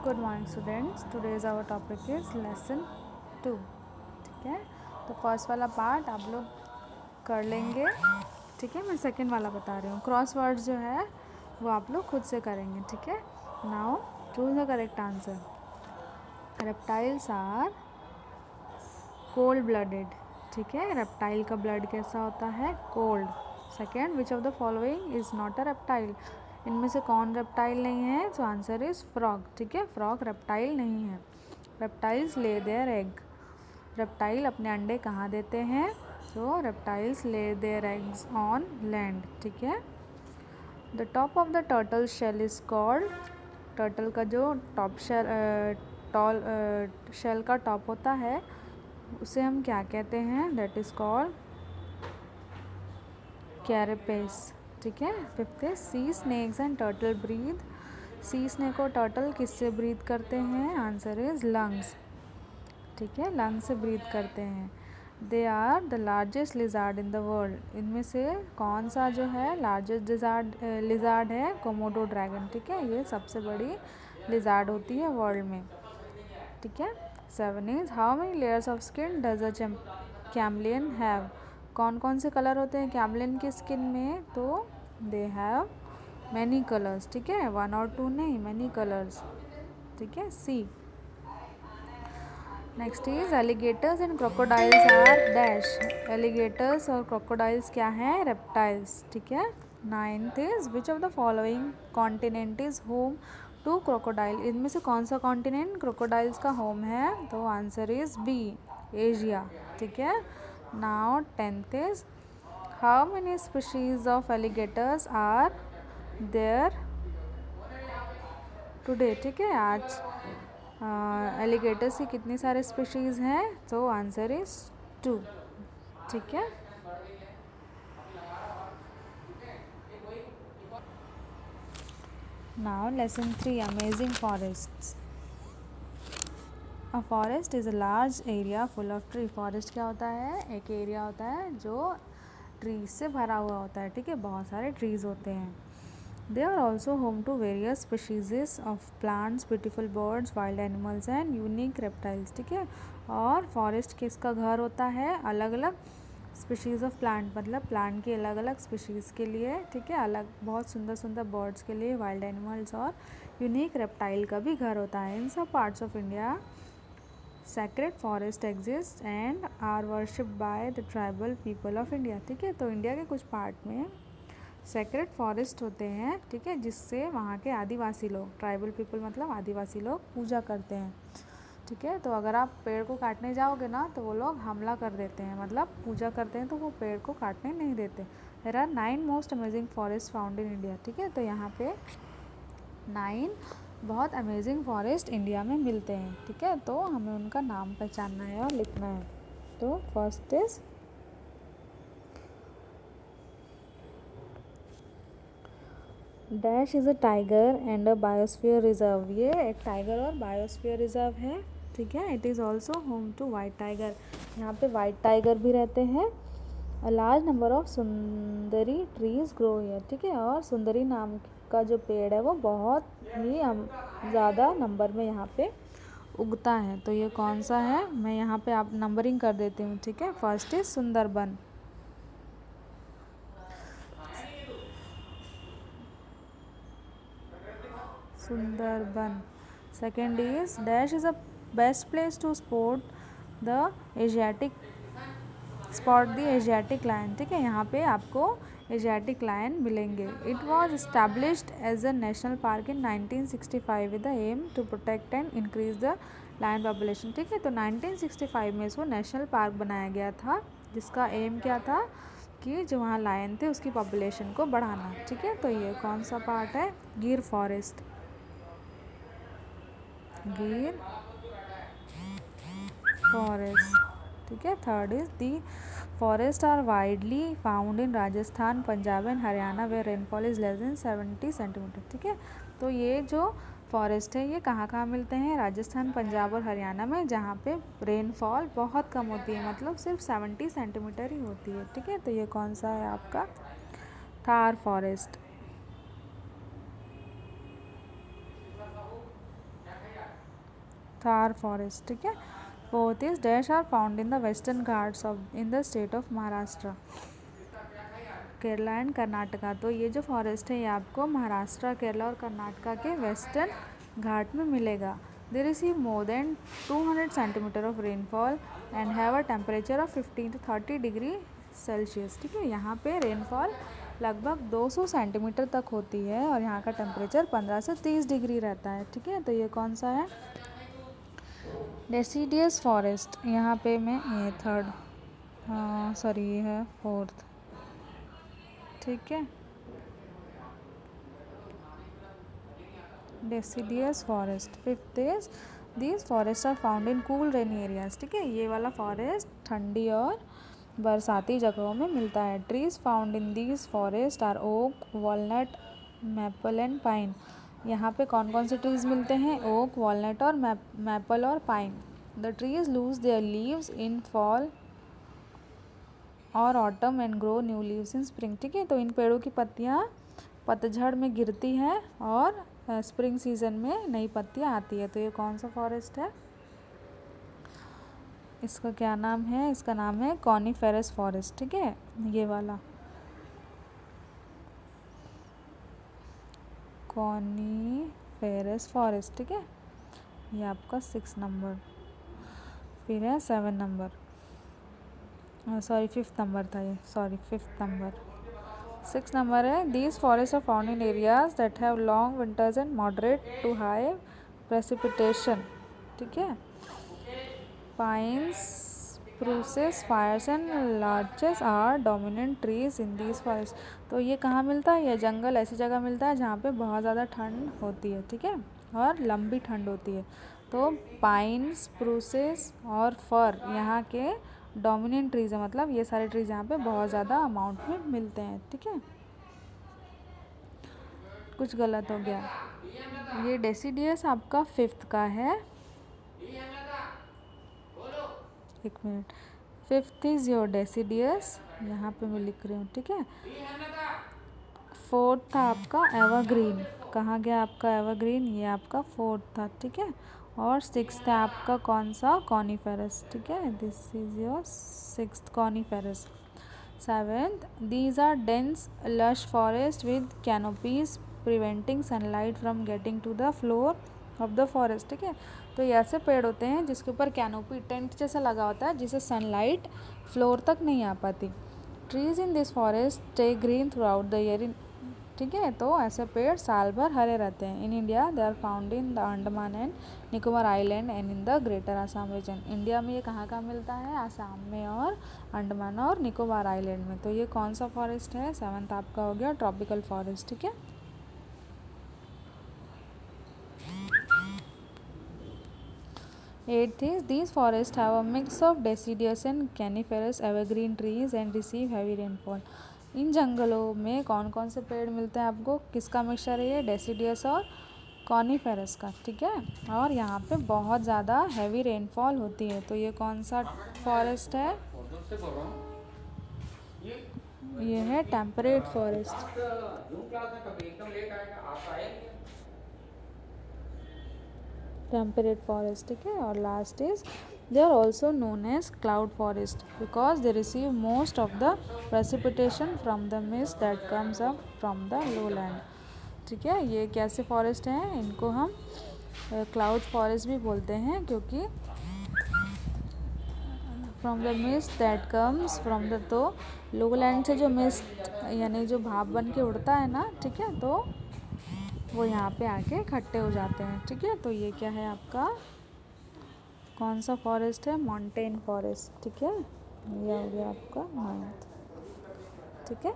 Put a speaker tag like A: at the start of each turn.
A: Good morning students, today's our topic is lesson 2। ठीक है, तो फर्स्ट वाला पार्ट आप लोग कर लेंगे। ठीक है, मैं सेकंड वाला बता रही हूँ। क्रॉस वर्ड्स जो है वो आप लोग खुद से करेंगे। ठीक है, now choose the correct answer. Reptiles are cold blooded. ठीक है, रेप्टाइल का ब्लड कैसा होता है? Cold. Second, which of the following is not a reptile? इनमें से कौन रेप्टाइल नहीं है? तो आंसर इज फ्रॉग। ठीक है, फ्रॉग रेप्टाइल नहीं है। Reptiles lay their egg. Reptile अपने अंडे कहाँ देते हैं? तो reptiles lay their eggs on land. ठीक है, the top of the turtle shell is called. Turtle का जो टॉप शेल का टॉप होता है उसे हम क्या कहते हैं? That is called carapace. ठीक है, फिफ्थ है sea snakes and turtle breathe. Sea snake और टर्टल किससे ब्रीथ करते हैं? Answer is lungs. ठीक है, लंग्स से ब्रीथ करते हैं। They are the largest lizard in the world. इनमें से कौन सा जो है लार्जेस्ट लिजार्ड है? Komodo dragon. ठीक है, ये सबसे बड़ी लिजार्ड होती है वर्ल्ड में। ठीक है, seven is how many layers of skin does a chameleon have? कौन कौन से कलर होते हैं कैमलियन की स्किन में? तो दे हैव मैनी कलर्स। ठीक है, वन और टू नहीं, मैनी कलर्स। ठीक है, C. Next is alligators and crocodiles are dash. Alligators और क्रोकोडाइल्स क्या हैं? रेप्टाइल्स। ठीक है, ninth is which of the following continent is home to crocodile? इनमें से कौन सा कॉन्टिनेंट क्रोकोडाइल्स का होम है? तो आंसर इज बी, एशिया। ठीक है, now tenth is how many species of alligators are there today? ठीक है, आज एलिगेटर्स की कितनी सारे स्पीशीज़ हैं? तो आंसर इज 2। ठीक है, now lesson 3 amazing forests. A forest is a large area full of tree. Forest क्या होता है? एक एरिया होता है जो ट्रीज से भरा हुआ होता है। ठीक है, बहुत सारे ट्रीज होते हैं। They are also home to various species of plants, beautiful birds, wild animals and unique reptiles. ठीक है, और फॉरेस्ट किसका घर होता है? अलग अलग स्पीशीज़ ऑफ प्लांट, मतलब प्लांट की अलग अलग स्पीशीज़ के लिए। ठीक है, अलग बहुत सुंदर सुंदर बर्ड्स के लिए, वाइल्ड एनिमल्स और यूनिक रेप्टाइल का भी घर होता है। In some parts of India sacred forest exist and are worshipped by the tribal people of India. ठीक है, तो इंडिया के कुछ पार्ट में सैक्रेड फॉरेस्ट होते हैं। ठीक है, जिससे वहाँ के आदिवासी लोग, ट्राइबल पीपल मतलब आदिवासी लोग, पूजा करते हैं। ठीक है, तो अगर आप पेड़ को काटने जाओगे ना तो वो लोग हमला कर देते हैं, मतलब पूजा करते हैं तो वो पेड़ को काटने नहीं देते। There are 9 most amazing forest found in India. ठीक है, तो यहाँ पे 9 बहुत अमेजिंग फॉरेस्ट इंडिया में मिलते हैं। ठीक है, तो हमें उनका नाम पहचानना है और लिखना है। तो first is dash is a tiger and a biosphere reserve. ये एक टाइगर और बायोस्फीयर रिजर्व है। ठीक है, it is also home to white tiger. यहाँ पे वाइट टाइगर भी रहते हैं। A large number of sundari trees grow here. ठीक है, और सुंदरी नाम का जो पेड़ है वो बहुत ही ज़्यादा नंबर में यहाँ पे उगता है। तो ये कौन सा है? मैं यहाँ पे आप नंबरिंग कर देती हूँ। ठीक है, first is Sundarban. Sundarban. Second is dash is a best place to the Asiatic spot the Asiatic lion. ठीक है, यहाँ पे आपको एशियाटिक लायन मिलेंगे। It was established as a national park in 1965 with the aim to protect and increase the lion population. ठीक है, तो 1965 में इसको नेशनल पार्क बनाया गया था, जिसका एम क्या था कि जो वहाँ लायन थे उसकी पॉपुलेशन को बढ़ाना। ठीक है, तो ये कौन सा पार्ट है? गिर फॉरेस्ट। गिर फॉरेस्ट। ठीक है, third is the forest are widely found in Rajasthan, Punjab and Haryana where rainfall is less than 70 centimetre. ठीक है, तो ये जो फॉरेस्ट है ये कहाँ कहाँ मिलते हैं? राजस्थान, पंजाब और हरियाणा में, जहाँ पे रेनफॉल बहुत कम होती है, मतलब सिर्फ 70 सेंटीमीटर ही होती है। ठीक है, तो ये कौन सा है आपका? थार फॉरेस्ट। थार फॉरेस्ट, ठीक है। Fourth is dash are found in the Western Ghats of in the state of Maharashtra, Kerala and Karnataka. तो ये जो फॉरेस्ट है ये आपको महाराष्ट्र, केरला और कर्नाटका के वेस्टर्न घाट में मिलेगा। They receive more than 200 centimetre of rainfall and have a temperature of 15 to 30 degree Celsius, ठीक है। यहाँ पे रेनफॉल लगभग 200 सेंटीमीटर तक होती है और यहाँ का टेम्परेचर 15 से 30 डिग्री रहता है, ठीक है। तो ये कौन सा है? Deciduous forest. यहाँ पे मैं ये थर्ड, हाँ सॉरी ये है फोर्थ, ठीक है। Deciduous forest. Fifth is these forest are found in cool rainy areas, ठीक है। ये वाला फॉरेस्ट ठंडी और बरसाती जगहों में मिलता है। Trees found in these forest are oak, walnut, maple and pine. यहाँ पे कौन कौन से ट्रीज मिलते हैं? ओक, वॉलनट और मैपल और pine. The trees lose their leaves in fall और autumn and grow new leaves in spring, ठीक है। तो इन पेड़ों की पत्तियाँ पतझड़ में गिरती हैं और स्प्रिंग सीजन में नई पत्तियाँ आती है। तो ये कौन सा फॉरेस्ट है? इसका क्या नाम है? इसका नाम है कॉनिफेरस फॉरेस्ट, ठीक है। ये वाला कॉनिफेरस फॉरेस्ट, ठीक है। ये आपका 6 नंबर। फिर है 7 नंबर, सॉरी 5th नंबर था ये, सॉरी 5th नंबर। 6 नंबर है these forest are found in areas that have long winters and moderate to high precipitation, ठीक है। Pines, spruces, firs and larches are dominant trees in these forest. तो ये कहाँ मिलता है? ये जंगल ऐसी जगह मिलता है जहाँ पे बहुत ज़्यादा ठंड होती है, ठीक है, और लंबी ठंड होती है। तो पाइन, स्प्रूसेस और फर यहाँ के डोमिनेंट ट्रीज है, मतलब ये सारे ट्रीज यहाँ पे बहुत ज़्यादा अमाउंट में मिलते हैं, ठीक है। कुछ गलत हो गया। ये डेसिडियस आपका 5th का है, एक minute. 5th is your deciduous, यहाँ पे मैं लिख रही हूँ, ठीक है। 4th था आपका एवरग्रीन। कहाँ गया आपका एवरग्रीन? ये आपका 4th था, ठीक है। और 6th है आपका कौन सा? कॉनिफेरस, ठीक है। This is your 6th coniferous. 7th, these are dense lush forest with canopies preventing sunlight from getting to the floor of the forest, ठीक है। तो ये ऐसे पेड़ होते हैं जिसके ऊपर कैनोपी, टेंट जैसा लगा होता है, जिससे सनलाइट फ्लोर तक नहीं आ पाती। Trees in this forest stay green through out the year, ठीक है। तो ऐसे पेड़ साल भर हरे रहते हैं। In India they are found in the Andaman and Nicobar island and in the greater Assam region. India में ये कहाँ कहाँ मिलता है? आसाम में और अंडमान और निकोबार आइलैंड में। तो ये कौन सा फॉरेस्ट है? 7th आपका हो गया ट्रॉपिकल फॉरेस्ट, ठीक है। 8th is these forests have a mix of deciduous and coniferous evergreen trees and receive heavy rainfall। इन जंगलों में कौन कौन से पेड़ मिलते हैं आपको? किसका मिक्सचर है ये? डेसिडियस और कॉनिफेरस का, ठीक है। और यहाँ पे बहुत ज़्यादा हैवी रेनफॉल होती है। तो ये कौन सा फॉरेस्ट है? ये है टेम्परेट फॉरेस्ट, टेम्परेट फॉरेस्ट, ठीक है। और last is they are also known as cloud forest because they receive most of the precipitation from the mist that comes up from the low land, ठीक है। ये कैसे फॉरेस्ट हैं? इनको हम क्लाउड फॉरेस्ट भी बोलते हैं, क्योंकि from the mist that comes from the, तो लो लैंड से जो मिस्ट यानी जो भाप बन के उड़ता है ना, ठीक है, तो वो यहाँ पे आके इकट्ठे हो जाते हैं, ठीक है। तो ये क्या है आपका? कौन सा फॉरेस्ट है? माउंटेन फॉरेस्ट, ठीक है। ये हो गया आपका 9th, ठीक है।